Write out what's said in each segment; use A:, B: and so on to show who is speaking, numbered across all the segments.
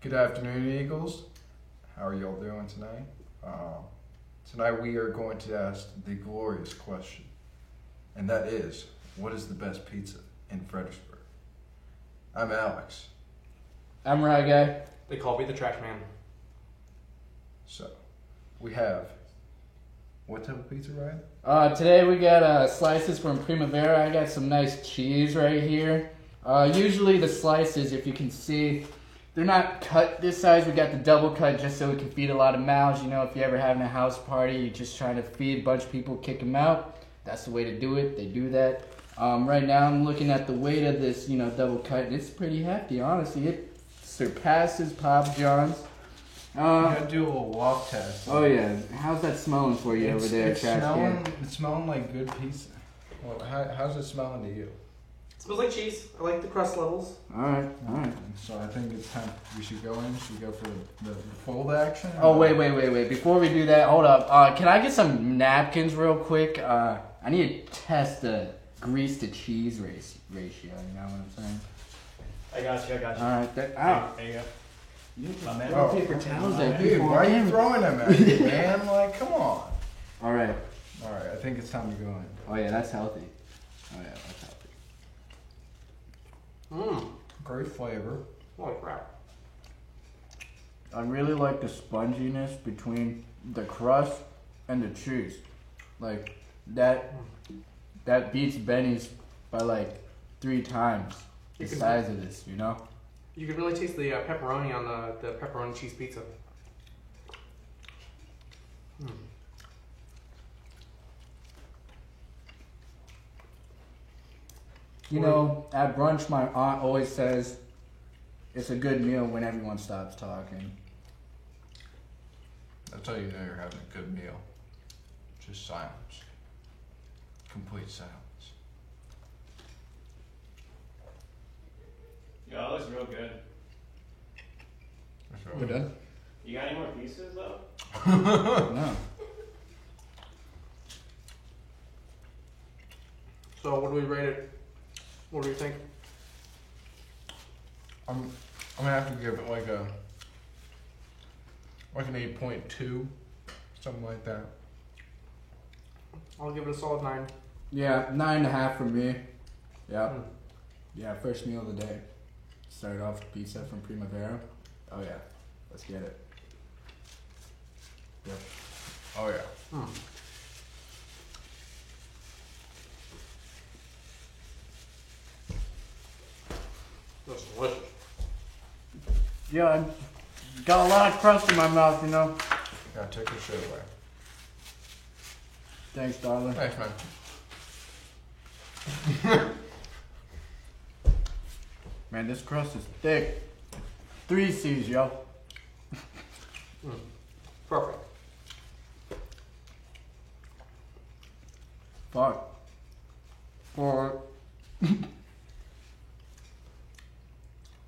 A: Good afternoon, Eagles. How are y'all doing tonight? Tonight we are going to ask the glorious question, and that is, what is the best pizza in Fredericksburg? I'm Alex.
B: I'm Right Guy.
C: They call me the trash man.
A: So, we have, what type of pizza, Ryan?
B: Today we got slices from Primavera. I got some nice cheese right here. Usually the slices, if you can see, they're not cut this size. We got the double cut just so we can feed a lot of mouths. You know, if you're ever having a house party, you're just trying to feed a bunch of people, kick them out. That's the way to do it. They do that. Right now I'm looking at the weight of this, double cut. It's pretty hefty, honestly. It surpasses Papa John's.
A: You gotta do a little waft test.
B: Oh yeah, how's that smelling for you over there, trash can?
A: It's smelling like good pizza. Well, how's it smelling to you?
C: It smells like cheese. I like the crust levels.
B: All right.
A: So I think it's time we should go in. Should we go for the fold action?
B: Oh wait. Before we do that, hold up. Can I get some napkins real quick? I need to test the grease to cheese ratio. You know what I'm saying?
C: I got you.
B: All right.
C: There you go.
B: My man,
A: Oh,
B: paper towels there.
A: Dude, why are you throwing them at me, man? Like, come on.
B: All right.
A: I think it's time to go in.
B: Oh yeah, that's healthy. Oh yeah, that's healthy.
A: Great flavor.
C: Holy crap.
B: I really like the sponginess between the crust and the cheese. Like that beats Benny's by like 3 times the size of this. You know.
C: You can really taste the pepperoni on the pepperoni cheese pizza.
B: You know, at brunch, my aunt always says it's a good meal when everyone stops talking.
A: That's how you know you're having a good meal. Just silence. Complete silence.
D: Yo, that looks real good.
B: We're done?
D: You got any more pieces though?
B: No.
C: So what do we rate it? What do you think?
A: I'm gonna have to give it like an 8.2, something like that.
C: I'll give it a solid 9.
B: Yeah, 9.5 for me. Yeah. Yeah, first meal of the day. Started off with pizza from Primavera. Oh yeah, let's get it. Yep.
A: Oh yeah.
C: That's delicious.
B: Yeah, I got a lot of crust in my mouth, you know.
A: Gotta take your shit away.
B: Thanks, darling.
A: Thanks, man.
B: Man, this crust is thick. 3 C's, yo.
C: Perfect.
B: Fuck. For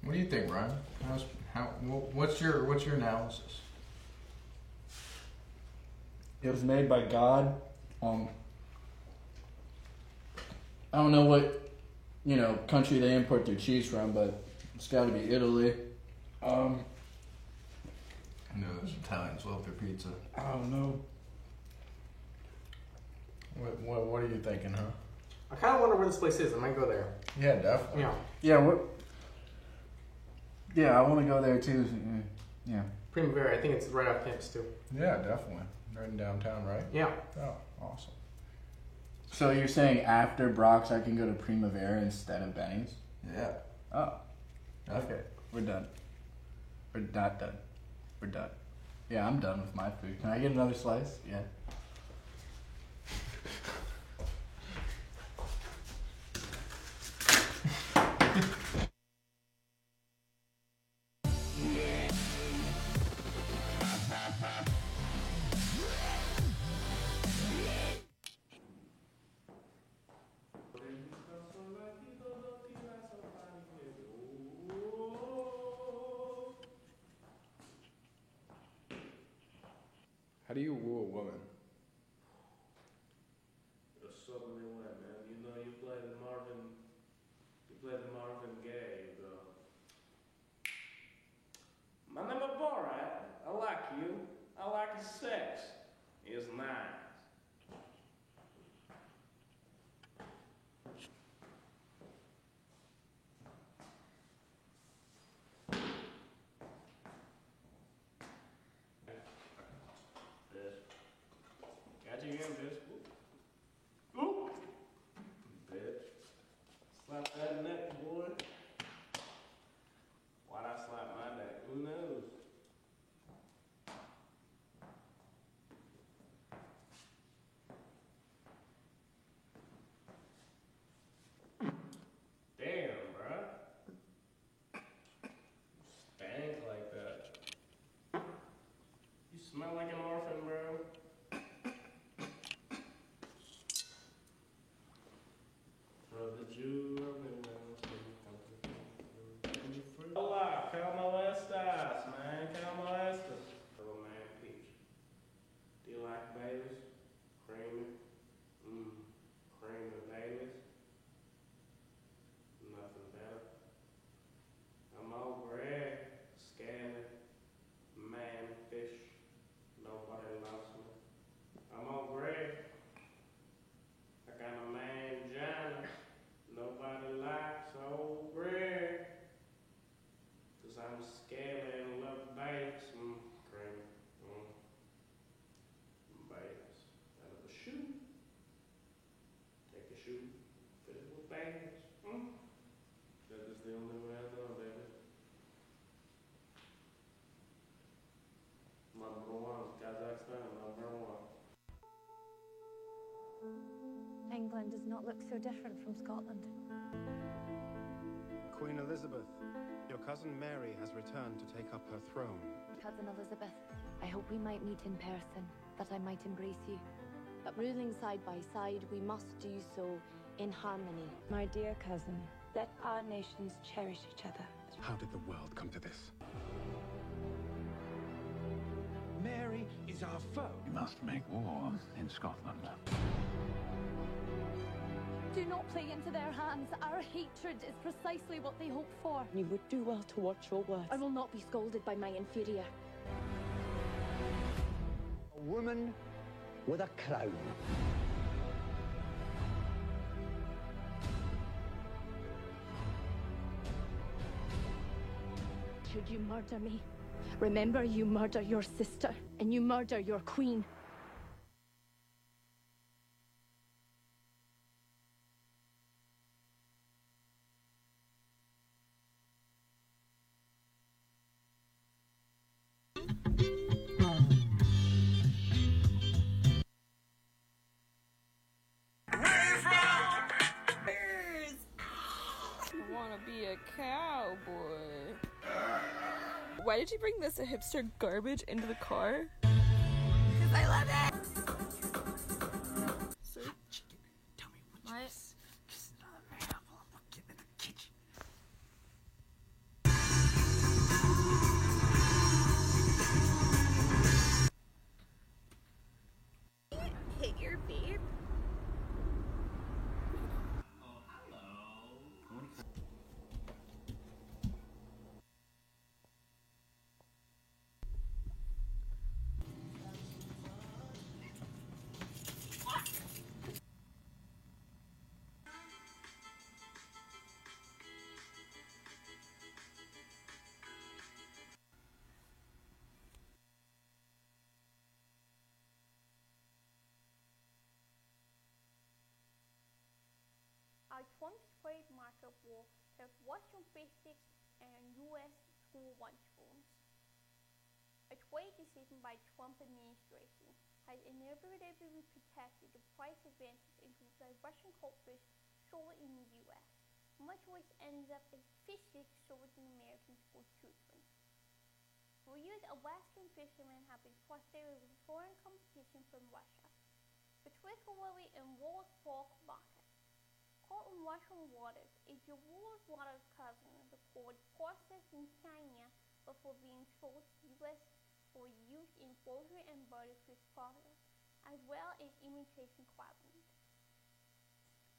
A: What do you think, Ryan? What's your analysis?
B: it was made by God. I don't know what country they import their cheese from, but it's got to be Italy.
A: I know those Italians love their pizza.
B: I don't know.
A: What are you thinking, huh?
C: I kind of wonder where this place is. I might go there.
A: Yeah, definitely.
C: Yeah.
B: Yeah, I want to go there too. Yeah.
C: Primavera. I think it's right off campus too.
A: Yeah, definitely. Right in downtown, right?
C: Yeah.
A: Oh, awesome.
B: So you're saying after Brock's I can go to Primavera instead of Benny's?
A: Yeah.
B: Oh. Okay. We're done. We're not done. We're done. Yeah, I'm done with my food. Can I get another slice? Yeah.
A: How do you woo a woman?
D: A southerly way, man. You know, you play the Marvin Gaye, the like sex is nice. Bitch. Got you again, bitch. Ooh. Bitch. Slap that neck, boy. Why'd I slap my neck? Who knows? Damn, bruh. Stank like that. You smell like an orphan, bro. Rub the Jew, rub the Hola, como estas, man? Como estas? Little man, peach. Do you like Baileys? Creamy? Cream and Baileys? Nothing better. I'm old Greg, scaly, man, fish. Nobody loves me. I'm old Greg. I got a mangina. Nobody likes old Greg. Cause I'm scaly and love banks. Cream. Banks. Out of a shoe. Take a shoe, fill it with bangs. That is the only way I know, baby. Number one, Kazakhstan, number one.
E: England does not look so different from Scotland.
F: Queen Elizabeth, your cousin Mary has returned to take up her throne.
E: Cousin Elizabeth, I hope we might meet in person, that I might embrace you. But ruling side by side, we must do so in harmony.
G: My dear cousin, let our nations cherish each other.
F: How did the world come to this?
H: Mary is our foe.
I: We must make war in Scotland.
E: Do not play into their hands. Our hatred is precisely what they hope for.
G: You would do well to watch your words.
E: I will not be scolded by my inferior.
H: A woman with a crown.
E: Should you murder me, remember you murder your sister, and you murder your queen.
J: I wanna be a cowboy. Why did you bring this hipster garbage into the car? Because I love it! So,
K: Tell me what? Kiss another man while I'm getting in the kitchen.
J: hit your babe?
K: Oh, hello.
L: I once played Market War with Western basics and US school lunchrooms. A trade decision by Trump administration has inevitably protected the price advances into the Russian cultures sold in the US, much which ends up as fish sticks sold in American school children. For years, Alaskan fishermen have been frustrated with foreign competition from Russia, particularly in World Pork markets. Caught in Russian waters is your world water cousin, the cod processed in China before being sold to the US for use in frozen and butterfish products, as well as imitation crab meat.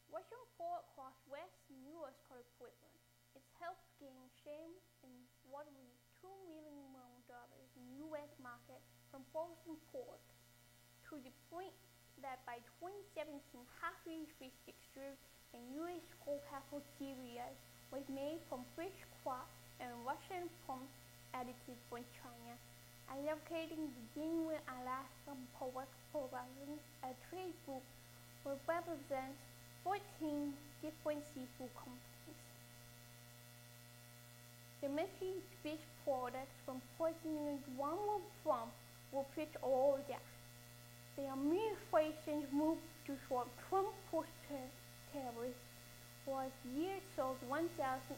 L: Russian pork costs less than US cod equivalent. It's helped gain shame in what was $2 million in US market from frozen pork, to the point that by 2017, half-inch fish textures and U.S. whole cafeterias was made from fish crop and Russian pumps additives from China, allocating the genuine Alaskan Pork Providence, a trade group which represents 14 different seafood companies. Domestic fish products from President Donald Trump will pitch all that. The administration's move to swap Trump tariffs was years sold 1,000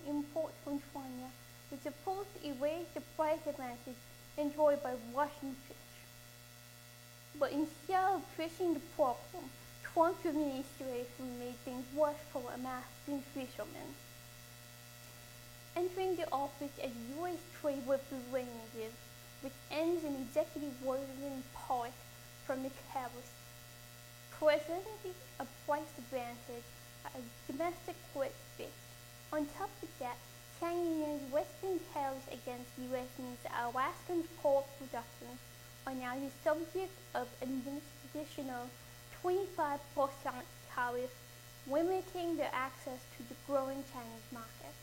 L: imports from China, was supposed to erase the price advantage enjoyed by Russian fish. But instead of fixing the problem, Trump's administration made things worse for American fishermen. Entering the office as U.S. Trade Representative, which ends an executive order in part from the tariffs, presenting a price advantage as domestic quick fish. On top of that, China's Western tariffs against U.S. means that Alaskan pork production are now the subject of an additional 25% tariff, limiting their access to the growing Chinese market.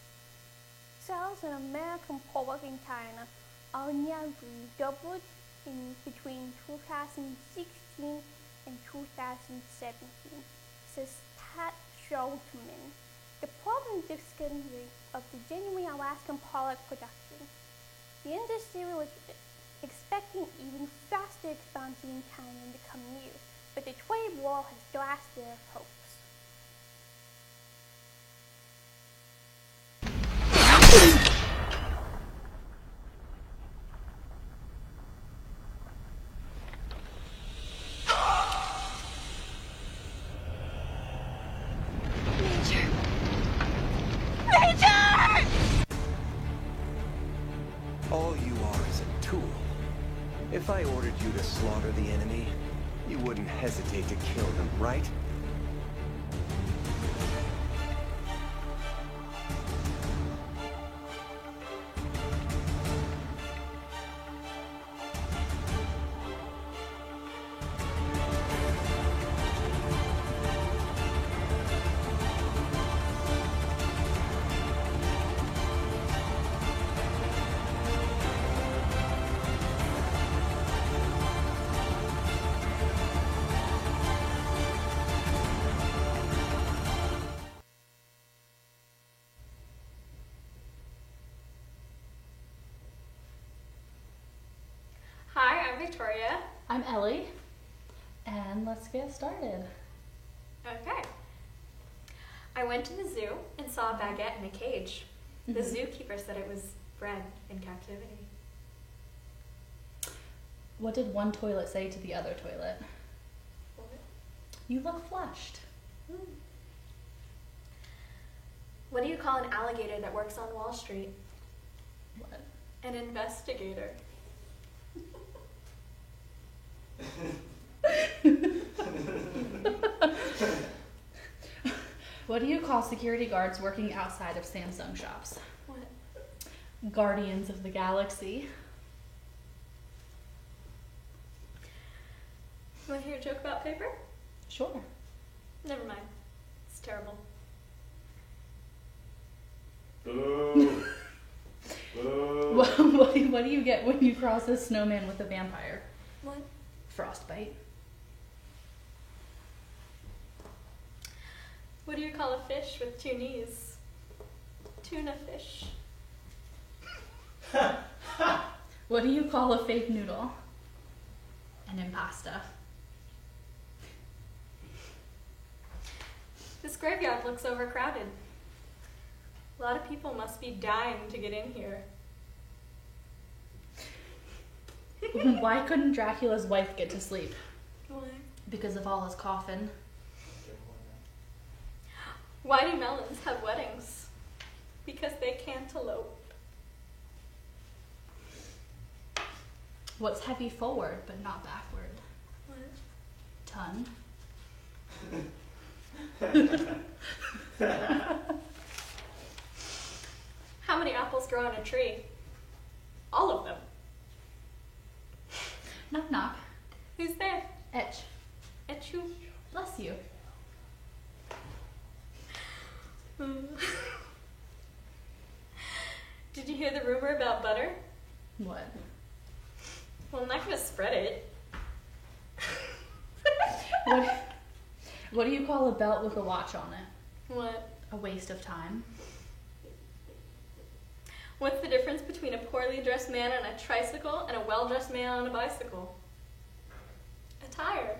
L: Sales of American pork in China are nearly doubled in between 2016 and 2017, says Pat Schultman. The problem is scarcity of the genuine Alaskan pork production. The industry was expecting even faster expansion in China in the coming years, but the trade war has dashed their hopes.
M: All you are is a tool. If I ordered you to slaughter the enemy, you wouldn't hesitate to kill them, right?
N: Hi, I'm Victoria.
O: I'm Ellie, and let's get started.
N: Okay. I went to the zoo and saw a baguette in a cage. The zookeeper said it was bred in captivity.
O: What did one toilet say to the other toilet?
N: What?
O: You look flushed.
N: What do you call an alligator that works on Wall Street?
O: What?
N: An investigator.
O: What do you call security guards working outside of Samsung shops?
N: What?
O: Guardians of the Galaxy.
N: You want to hear a joke about paper?
O: Sure.
N: Never mind. It's terrible.
D: Boo! Boo!
O: What do you get when you cross a snowman with a vampire?
N: What?
O: Frostbite.
N: What do you call a fish with two knees? Tuna fish.
O: What do you call a fake noodle? An impasta.
N: This graveyard looks overcrowded. A lot of people must be dying to get in here.
O: Why couldn't Dracula's wife get to sleep?
N: Why?
O: Because of all his coffin.
N: Why do melons have weddings? Because they cantaloupe.
O: What's heavy forward but not backward?
N: What?
O: Ton.
N: How many apples grow on a tree? All of them.
O: Not Knock knock.
N: Who's there?
O: Etch.
N: Etch who?
O: Bless you.
N: Did you hear the rumor about butter?
O: What?
N: Well, I'm not gonna spread it.
O: What do you call a belt with a watch on it?
N: What?
O: A waste of time.
N: What's the difference between a poorly dressed man on a tricycle and a well-dressed man on a bicycle? A tire.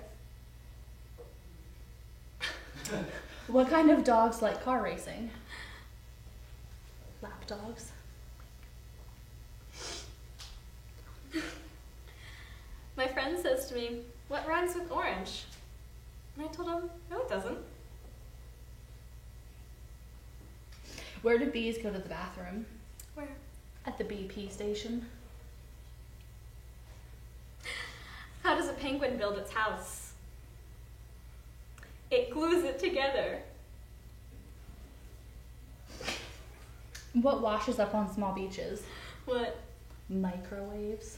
O: What kind of dogs like car racing? Lap dogs.
N: My friend says to me, "What rhymes with orange?" And I told him, "No, it doesn't."
O: Where do bees go to the bathroom?
N: Where?
O: At the BP station.
N: How does a penguin build its house? It glues it together.
O: What washes up on small beaches?
N: What?
O: Microwaves.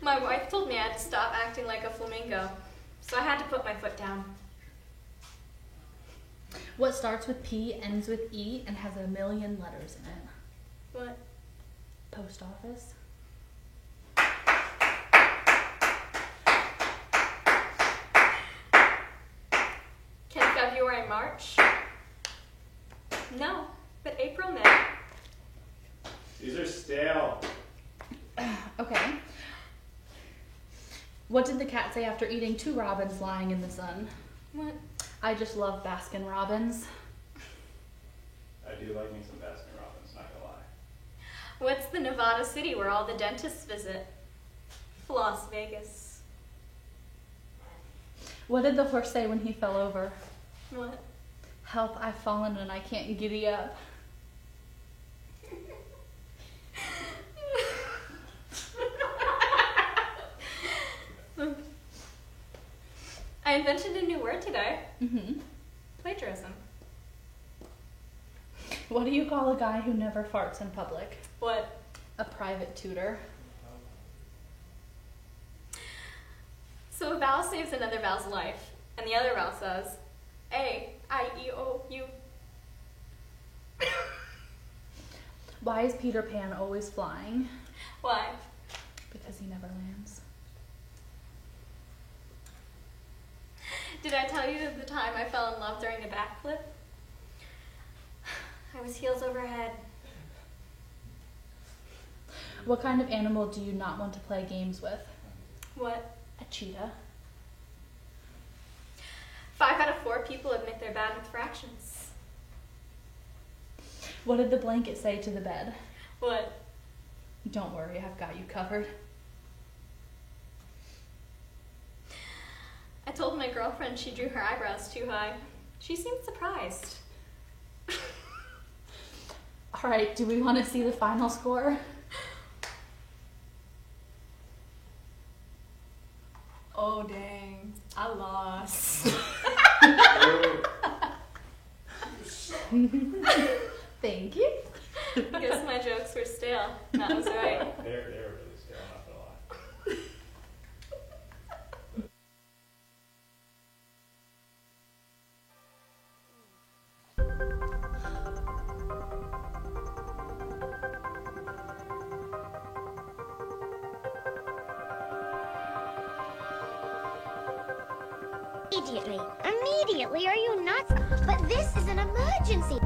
N: My wife told me I had to stop acting like a flamingo, so I had to put my foot down.
O: What starts with P, ends with E, and has 1,000,000 letters in it?
N: What?
O: Post office.
N: Can February March? No, but April May.
D: These are stale.
O: Okay. What did the cat say after eating 2 robins lying in the sun?
N: What?
O: I just love Baskin Robbins.
D: I do like me some Baskin Robbins, not gonna lie.
N: What's the Nevada city where all the dentists visit? Las Vegas.
O: What did the horse say when he fell over?
N: What?
O: Help, I've fallen and I can't giddy up.
N: I invented a new word today.
O: Mm-hmm.
N: Plagiarism.
O: What do you call a guy who never farts in public?
N: What?
O: A private tutor.
N: So a vowel saves another vowel's life, and the other vowel says, A-I-E-O-U.
O: Why is Peter Pan always flying?
N: Why?
O: Because he never lands.
N: Did I tell you the time I fell in love during a backflip? I was heels over head.
O: What kind of animal do you not want to play games with?
N: What?
O: A cheetah.
N: 5 out of 4 people admit they're bad with fractions.
O: What did the blanket say to the bed?
N: What?
O: Don't worry, I've got you covered.
N: I told my girlfriend she drew her eyebrows too high. She seemed surprised.
O: All right, do we want to see the final score?
N: Oh, dang. I lost.
O: Thank you.
N: I guess my jokes were stale. That was right.
D: They're really stale, not gonna lie.
P: Immediately, are you nuts? But this is an emergency.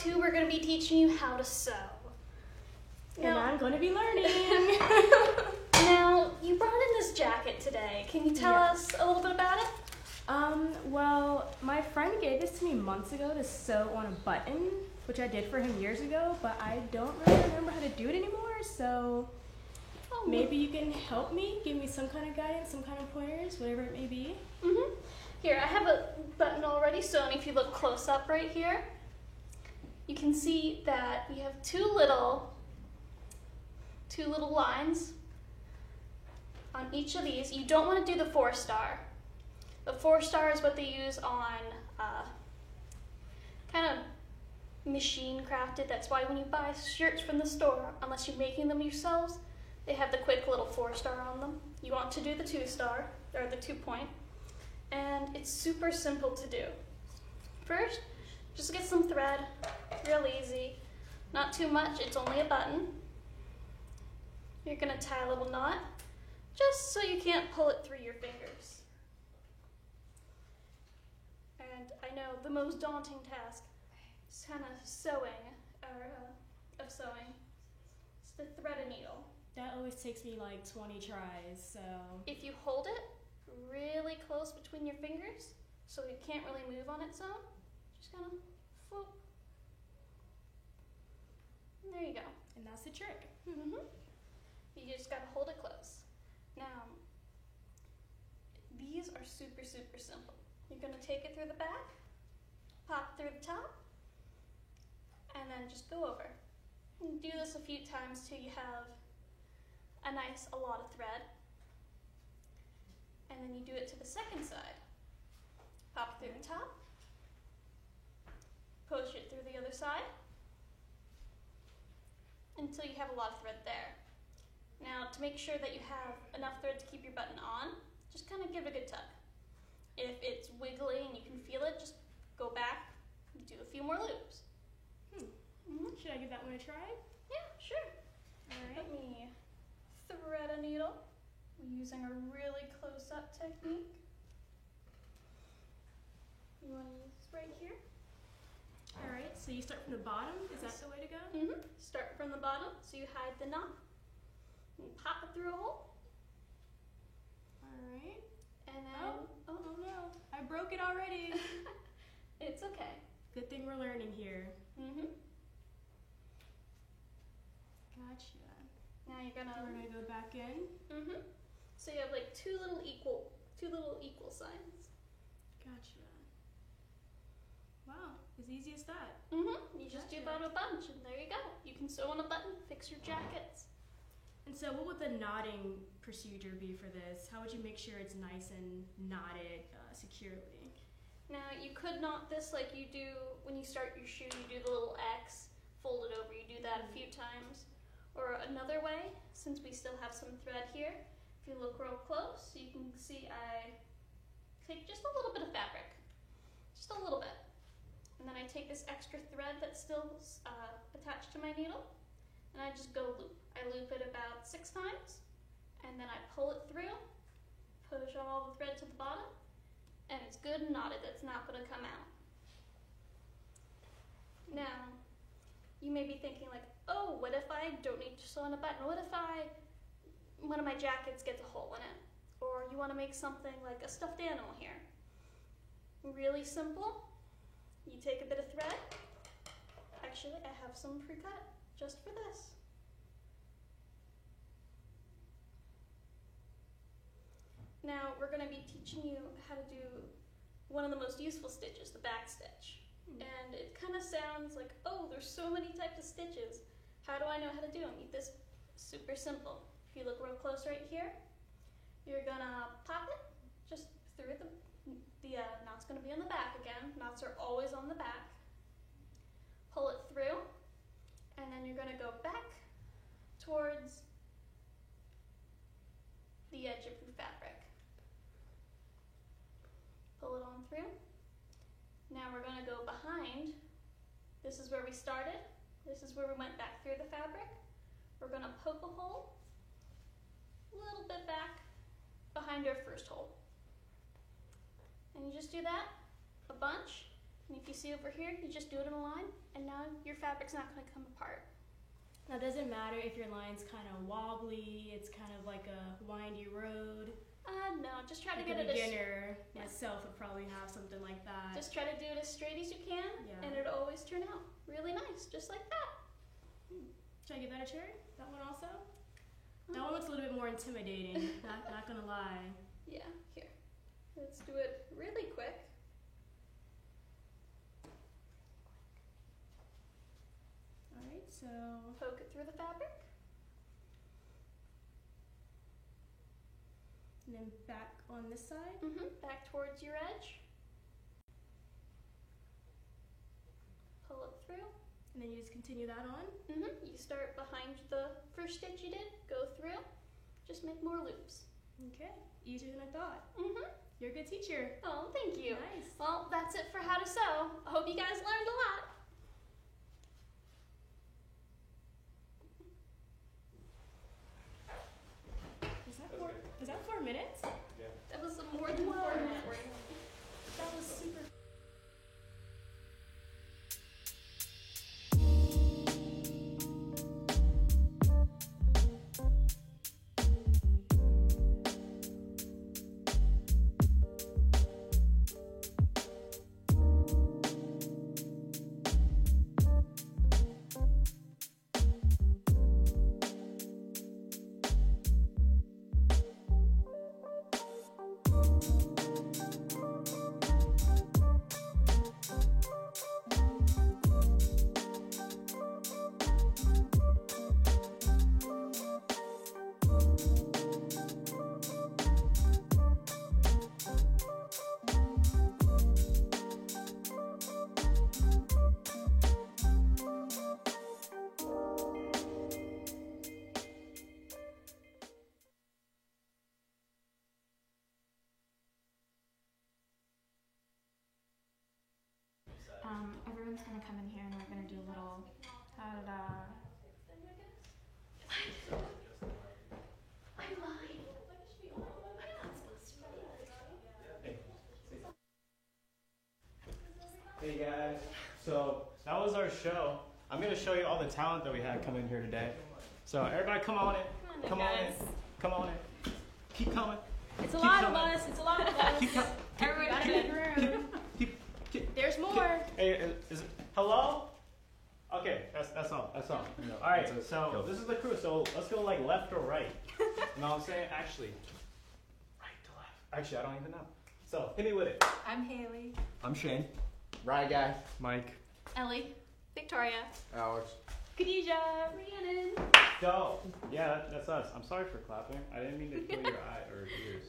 Q: 2, we're going to be teaching you how to sew.
N: And I'm going to be learning.
Q: Now, you brought in this jacket today. Can you tell us a little bit about it?
N: Well, my friend gave this to me months ago to sew on a button, which I did for him years ago, but I don't really remember how to do it anymore, so maybe you can help me, give me some kind of guidance, some kind of pointers, whatever it may be.
Q: Here, I have a button already sewn. If you look close up right here, you can see that we have two little lines on each of these. You don't want to do the 4-star. The 4-star is what they use on kind of machine crafted. That's why when you buy shirts from the store, unless you're making them yourselves, they have the quick little 4-star on them. You want to do the 2-star, or the 2-point, and it's super simple to do. First, just get some thread, real easy. Not too much, it's only a button. You're gonna tie a little knot, just so you can't pull it through your fingers. And I know the most daunting task is kind of sewing, of sewing. It's the thread a needle.
N: That always takes me like 20 tries, so...
Q: If you hold it really close between your fingers, so it can't really move on its own, just kind of floop. There you go.
N: And that's the trick.
Q: You just gotta hold it close. Now, these are super, super simple. You're gonna take it through the back, pop through the top, and then just go over. And do this a few times till you have a lot of thread. And then you do it to the second side. Pop through the top, push it through the other side, until you have a lot of thread there. Now, to make sure that you have enough thread to keep your button on, just kind of give it a good tug. If it's wiggly and you can feel it, just go back and do a few more loops.
N: Should I give that one a try?
Q: Yeah, sure.
N: Alright.
Q: Let me thread a needle. We're using a really close-up technique. You want to use this right here?
N: Alright, so you start from the bottom? Is that the way to go?
Q: Start from the bottom, so you hide the knot. And pop it through a hole.
N: Alright.
Q: And then...
N: Oh no, I broke it already.
Q: It's okay.
N: Good thing we're learning here. Gotcha.
Q: Now we're gonna
N: go back in.
Q: So you have like two little equal signs.
N: Gotcha. Wow, as easy as that.
Q: You just do about a bunch, and there you go. You can sew on a button, fix your jackets.
N: And so what would the knotting procedure be for this? How would you make sure it's nice and knotted securely?
Q: Now, you could knot this like you do when you start your shoe. You do the little X, fold it over. You do that a few times. Or another way, since we still have some thread here, if you look real close, you can see I take just a little bit of fabric. Just a little bit. And then I take this extra thread that's still attached to my needle, and I just go loop. I loop it about 6 times, and then I pull it through, push all the thread to the bottom, and it's good and knotted. That's not going to come out. Now, you may be thinking like, oh, what if I don't need to sew on a button? What if one of my jackets gets a hole in it? Or you want to make something like a stuffed animal here. Really simple. You take a bit of thread. Actually, I have some pre-cut just for this. Now, we're going to be teaching you how to do one of the most useful stitches, the back stitch. And it kind of sounds like, oh, there's so many types of stitches. How do I know how to do them? This super simple. If you look real close right here, you're going to pop it just through the knot's going to be on the back again. Knots are always on the back. Pull it through, and then you're going to go back towards the edge of your fabric. Pull it on through. Now we're going to go behind. This is where we started. This is where we went back through the fabric. We're going to poke a hole a little bit back behind our first hole. And you just do that a bunch, And if you see over here, you just do it in a line, and now your fabric's not going to come apart.
N: Now, does it matter if your line's kind of wobbly, it's kind of like a windy road?
Q: No, just try to
N: Like
Q: get
N: a
Q: it
N: beginner myself would probably have something like that.
Q: Just try to do it as straight as you can, and it'll always turn out really nice, just like that.
N: Should I give that a cherry? That one also? That one looks a little bit more intimidating, not gonna lie.
Q: Yeah, here. Let's do it really quick.
N: Alright, so...
Q: Poke it through the fabric.
N: And then back on this side?
Q: Back towards your edge. Pull it through.
N: And then you just continue that on?
Q: You start behind the first stitch you did, go through, just make more loops.
N: Okay, easier than I thought. You're a good teacher.
Q: Oh, thank you.
N: Nice.
Q: Well, that's it for how to sew. I hope you guys learned a lot.
N: Is that 4 minutes?
D: Yeah.
Q: That was more than 4 minutes.
N: That was super.
O: Everyone's gonna come in here and we're gonna do a little ta-da.
Q: I lied. I'm not supposed to.
R: Hey guys, so that was our show. I'm gonna show you all the talent that we had come in here today. So everybody come on in. Come on in. Come on in. Keep coming.
N: It's a lot of us. It's a lot of us. Everybody gotta make room. There's more.
R: Hey, is it, hello? Okay, that's all. That's all. No, all right, so this is the crew. So let's go like left or right. You know what I'm saying? Actually, right to left. Actually, I don't even know. So hit me with it.
J: I'm Haley.
A: I'm Shane.
B: Right guy.
R: Mike.
Q: Ellie. Victoria.
A: Alex.
N: Khadijah.
Q: Rhiannon.
R: So yeah, that's us. I'm sorry for clapping. I didn't mean to kill your eye or ears.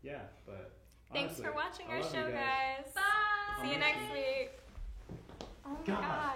R: Yeah, but.
J: Thanks
R: Honestly,
J: for watching
R: I
J: our
R: love
J: show,
R: you
J: guys.
Q: Bye.
J: See you next week.
N: Oh my
R: God.
N: god.